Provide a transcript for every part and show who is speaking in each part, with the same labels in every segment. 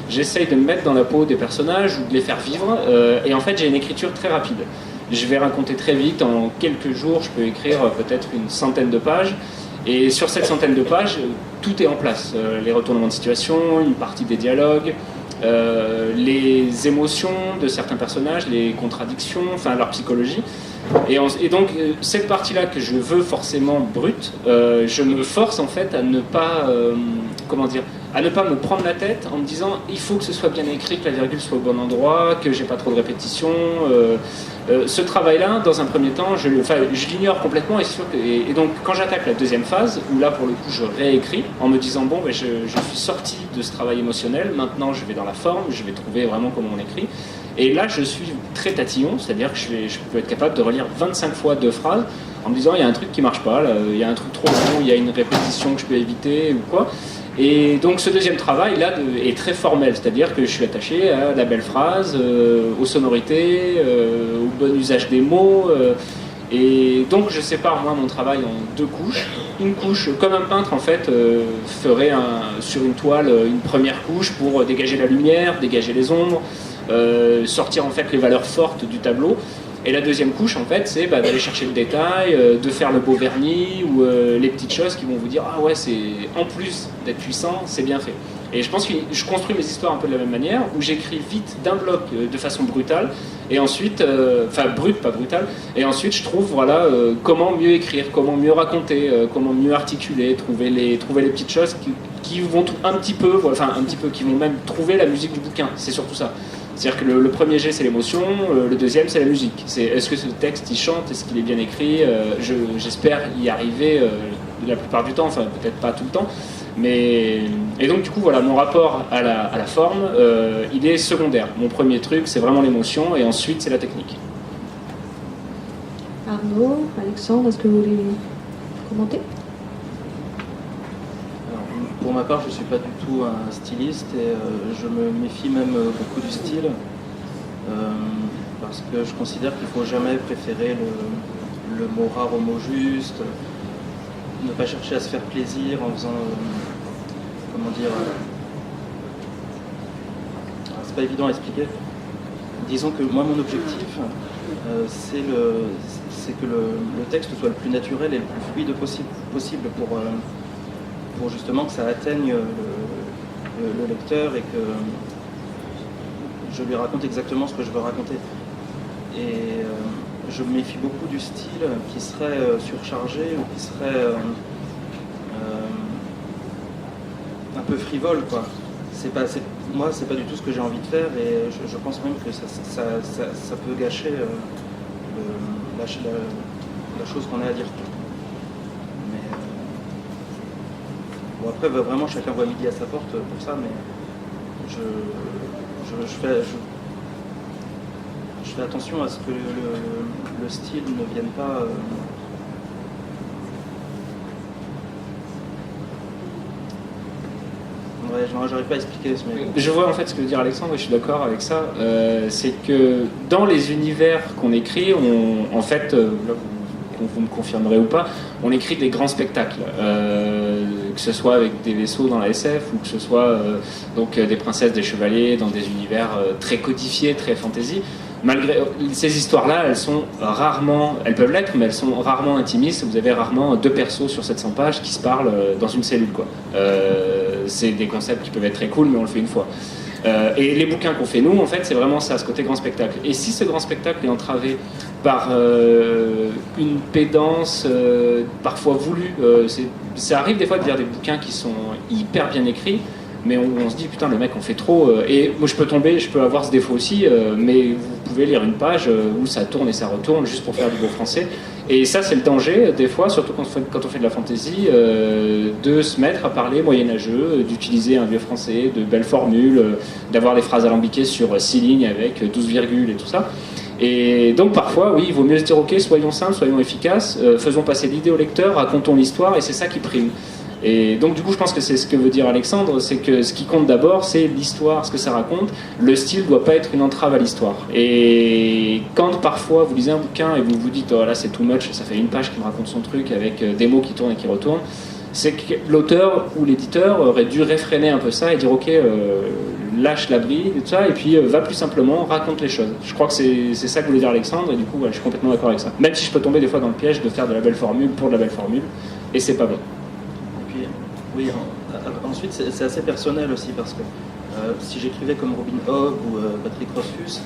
Speaker 1: j'essaye de me mettre dans la peau des personnages ou de les faire vivre, et en fait j'ai une écriture très rapide. Je vais raconter très vite, en quelques jours je peux écrire peut-être une centaine de pages, et sur cette centaine de pages, tout est en place. Les retournements de situation, une partie des dialogues, les émotions de certains personnages, les contradictions, enfin leur psychologie. Et donc cette partie-là que je veux forcément brute, je me force en fait à ne pas, à ne pas me prendre la tête en me disant il faut que ce soit bien écrit, que la virgule soit au bon endroit, que j'ai pas trop de répétitions. Ce travail-là, dans un premier temps, je l'ignore complètement, et donc quand j'attaque la deuxième phase, où là pour le coup je réécris en me disant bon, je suis sorti de ce travail émotionnel, maintenant je vais dans la forme, je vais trouver vraiment comment on écrit. Et là, je suis très tatillon, c'est-à-dire que je peux être capable de relire 25 fois 2 phrases en me disant il y a un truc qui marche pas, là, il y a un truc trop long, il y a une répétition que je peux éviter ou quoi. Et donc ce deuxième travail là est très formel, c'est-à-dire que je suis attaché à la belle phrase, aux sonorités, au bon usage des mots. Et donc je sépare moi mon travail en 2 couches. Une couche, comme un peintre en fait ferait sur une toile une première couche pour dégager la lumière, dégager les ombres, sortir en fait les valeurs fortes du tableau. Et la deuxième couche en fait c'est d'aller chercher le détail, de faire le beau vernis ou les petites choses qui vont vous dire ah ouais, c'est en plus d'être puissant, c'est bien fait. Et je pense que je construis mes histoires un peu de la même manière, où j'écris vite d'un bloc de façon brutale, et ensuite, enfin brute, pas brutale, et ensuite je trouve comment mieux écrire, comment mieux raconter, comment mieux articuler, trouver les petites choses qui vont un petit peu, qui vont même trouver la musique du bouquin, c'est surtout ça. C'est-à-dire que le premier jet c'est l'émotion, le deuxième c'est la musique. Est-ce que ce texte il chante, est-ce qu'il est bien écrit, j'espère y arriver la plupart du temps, enfin peut-être pas tout le temps. Et donc du coup voilà, mon rapport à la forme, il est secondaire. Mon premier truc c'est vraiment l'émotion et ensuite c'est la technique.
Speaker 2: Arnaud, Alexandre, est-ce que vous voulez commenter?
Speaker 3: Alors, pour ma part je ne suis pas du tout un styliste et je me méfie même beaucoup du style parce que je considère qu'il ne faut jamais préférer le mot rare au mot juste, ne pas chercher à se faire plaisir en faisant comment dire, c'est pas évident à expliquer. Disons que moi mon objectif c'est que le texte soit le plus naturel et le plus fluide possible pour justement que ça atteigne le lecteur et que je lui raconte exactement ce que je veux raconter. Et je me méfie beaucoup du style qui serait surchargé ou qui serait un peu frivole, quoi. Moi, c'est pas du tout ce que j'ai envie de faire et je pense même que ça peut gâcher la chose qu'on a à dire. Mais bon, après, vraiment, chacun voit midi à sa porte pour ça, mais je fais attention à ce que le style ne vienne pas j'arrive pas à expliquer ce mais...
Speaker 1: Je vois en fait ce que veut dire Alexandre et je suis d'accord avec ça. C'est que dans les univers qu'on écrit, en fait, vous me confirmerez ou pas, on écrit des grands spectacles, que ce soit avec des vaisseaux dans la SF ou que ce soit des princesses, des chevaliers dans des univers très codifiés, très fantasy. Malgré ces histoires-là, elles peuvent l'être, mais elles sont rarement intimistes. Vous avez rarement 2 persos sur 700 pages qui se parlent dans une cellule, quoi. C'est des concepts qui peuvent être très cool, mais on le fait une fois. Et les bouquins qu'on fait nous, en fait, c'est vraiment ça, ce côté grand spectacle. Et si ce grand spectacle est entravé par une pédance parfois voulue, ça arrive des fois de lire des bouquins qui sont hyper bien écrits, mais on se dit putain le mec on fait trop, et moi je peux avoir ce défaut aussi, mais vous pouvez lire une page où ça tourne et ça retourne juste pour faire du beau français, et ça c'est le danger des fois, surtout quand on fait de la fantaisie, de se mettre à parler moyenâgeux, d'utiliser un vieux français, de belles formules, d'avoir des phrases alambiquées sur 6 lignes avec 12 virgules et tout ça. Et donc parfois, oui, il vaut mieux se dire ok, soyons simples, soyons efficaces, faisons passer l'idée au lecteur, racontons l'histoire, et c'est ça qui prime. Et donc du coup je pense que c'est ce que veut dire Alexandre, c'est que ce qui compte d'abord c'est l'histoire, ce que ça raconte. Le style ne doit pas être une entrave à l'histoire. Et quand parfois vous lisez un bouquin et vous vous dites oh là c'est too much, ça fait une page qui me raconte son truc avec des mots qui tournent et qui retournent, c'est que l'auteur ou l'éditeur aurait dû réfréner un peu ça et dire ok, lâche la bride et tout ça, et puis va plus simplement, raconte les choses. Je crois que c'est ça que voulait dire Alexandre, et du coup, je suis complètement d'accord avec ça. Même si je peux tomber des fois dans le piège de faire de la belle formule pour de la belle formule, et c'est pas bon.
Speaker 3: Et puis, oui, ensuite, c'est assez personnel aussi, parce que si j'écrivais comme Robin Hobb ou Patrick Rothfuss,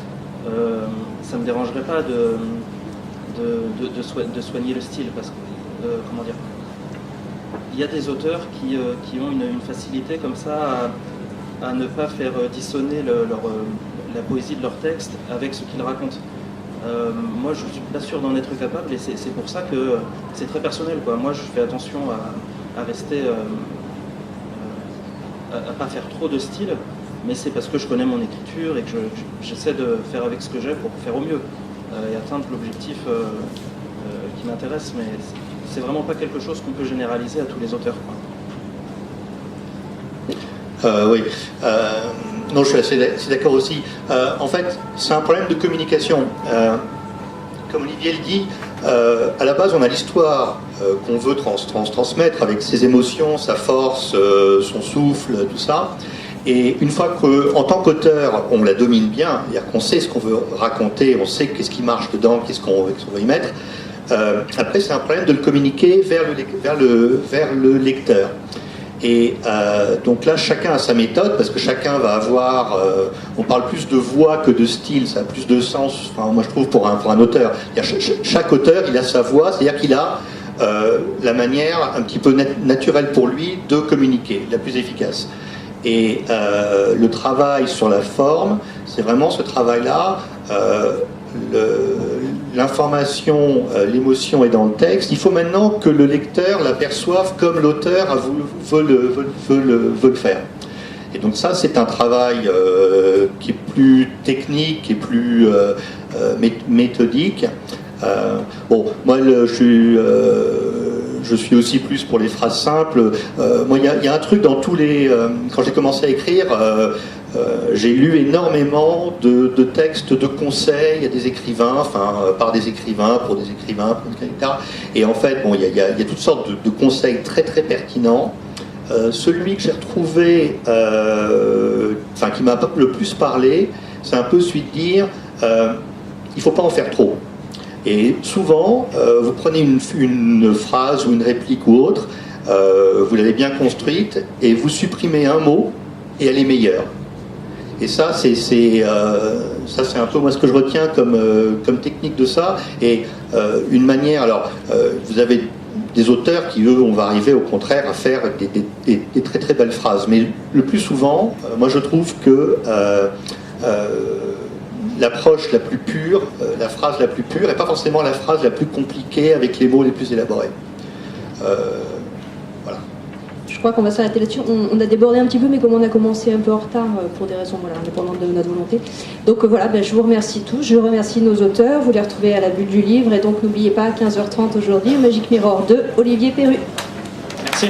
Speaker 3: ça me dérangerait pas de soigner le style, parce que, comment dire, il y a des auteurs qui ont une facilité comme ça à ne pas faire dissonner la poésie de leur texte avec ce qu'ils racontent. Moi, je ne suis pas sûr d'en être capable, et c'est pour ça que c'est très personnel, quoi. Moi, je fais attention à rester, à pas faire trop de style, mais c'est parce que je connais mon écriture et que j'essaie de faire avec ce que j'ai pour faire au mieux et atteindre l'objectif qui m'intéresse, mais c'est vraiment pas quelque chose qu'on peut généraliser à tous les auteurs, quoi.
Speaker 4: Oui, non, je suis assez d'accord aussi. En fait, c'est un problème de communication. Comme Olivier le dit, à la base, on a l'histoire qu'on veut transmettre avec ses émotions, sa force, son souffle, tout ça. Et une fois qu'en tant qu'auteur, on la domine bien, c'est-à-dire qu'on sait ce qu'on veut raconter, on sait qu'est-ce qui marche dedans, qu'est-ce qu'on veut y mettre, après, c'est un problème de le communiquer vers le lecteur. Et donc là, chacun a sa méthode, parce que chacun va avoir... on parle plus de voix que de style, ça a plus de sens, enfin, moi je trouve, pour un auteur. Chaque auteur, il a sa voix, c'est-à-dire qu'il a la manière un petit peu naturelle pour lui de communiquer, la plus efficace. Et le travail sur la forme, c'est vraiment ce travail-là. L'information, l'émotion est dans le texte. Il faut maintenant que le lecteur l'aperçoive comme l'auteur veut le faire. Et donc ça, c'est un travail qui est plus technique et plus méthodique. Bon, moi, je suis aussi plus pour les phrases simples. Moi, il y a un truc dans tous les... quand j'ai commencé à écrire, j'ai lu énormément de textes, de conseils à des écrivains, enfin, par des écrivains, pour des écrivains, etc. Et en fait, bon, il y a toutes sortes de conseils très très pertinents. Celui que j'ai retrouvé, enfin, qui m'a le plus parlé, c'est un peu celui de dire il ne faut pas en faire trop. Et souvent, vous prenez une phrase ou une réplique ou autre, vous l'avez bien construite, et vous supprimez un mot, et elle est meilleure. Et ça, c'est un peu moi ce que je retiens comme technique de ça. Et une manière, alors, vous avez des auteurs qui, eux, on va arriver au contraire à faire des très très belles phrases. Mais le plus souvent, moi je trouve que l'approche la plus pure, la phrase la plus pure, et pas forcément la phrase la plus compliquée avec les mots les plus élaborés. Voilà.
Speaker 2: Je crois qu'on va s'arrêter là-dessus. On a débordé un petit peu, mais comme on a commencé un peu en retard pour des raisons indépendantes de notre volonté. Donc voilà, je vous remercie tous. Je remercie nos auteurs. Vous les retrouvez à la Bulle du Livre. Et donc n'oubliez pas, à 15h30 aujourd'hui, Magic Mirror 2, Olivier Perru.
Speaker 1: Merci.